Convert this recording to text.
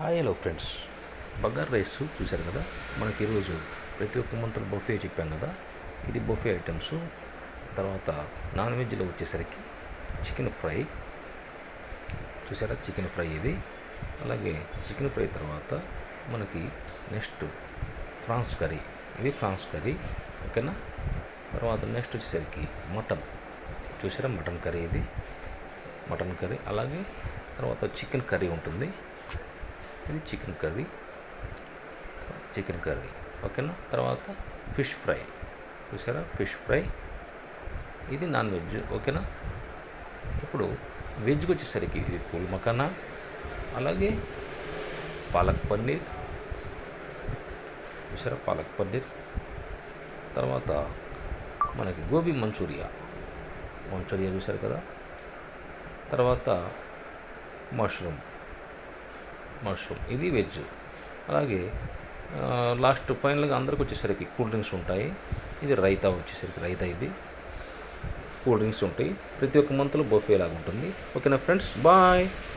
Hi hello friends, bagara rice చూశారు కదా. మనకి ఈరోజు ప్రతి ఒక్క మంత్రులు బొఫే చెప్పాం కదా. ఇది బొఫే ఐటమ్స్. తర్వాత నాన్ వెజ్లో వచ్చేసరికి చికెన్ ఫ్రై చూసారా, చికెన్ ఫ్రై ఇది. అలాగే చికెన్ ఫ్రై తర్వాత మనకి నెక్స్ట్ ఫ్రాన్స్ కర్రీ, ఇది ఫ్రాన్స్ కర్రీ, ఓకేనా. తర్వాత నెక్స్ట్ వచ్చేసరికి మటన్ చూసారా, మటన్ కర్రీ ఇది, మటన్ కర్రీ. అలాగే తర్వాత చికెన్ కర్రీ ఉంటుంది, ఇది చికెన్ కర్రీ, ఓకేనా. తర్వాత ఫిష్ ఫ్రై చూసారా, ఫిష్ ఫ్రై, ఇది నాన్ వెజ్, ఓకేనా. ఇప్పుడు వెజ్కి వచ్చేసరికి ఇది పూల్ మకానా, అలాగే పాలక్ పన్నీర్ చూసారా, పాలక్ పన్నీర్. తర్వాత మనకి గోబీ మంచూరియా చూసారు కదా. తర్వాత మష్రూమ్, ఇది వెజ్. అలాగే లాస్ట్ ఫైనల్గా అందరికి వచ్చేసరికి కూల్ డ్రింక్స్ ఉంటాయి. ఇది రైతా వచ్చేసరికి రైతా, ఇది కూల్ డ్రింక్స్ ఉంటాయి. ప్రతి ఒక్క మంత్లో బొఫే లాగా ఉంటుంది, ఓకేనా ఫ్రెండ్స్. బాయ్.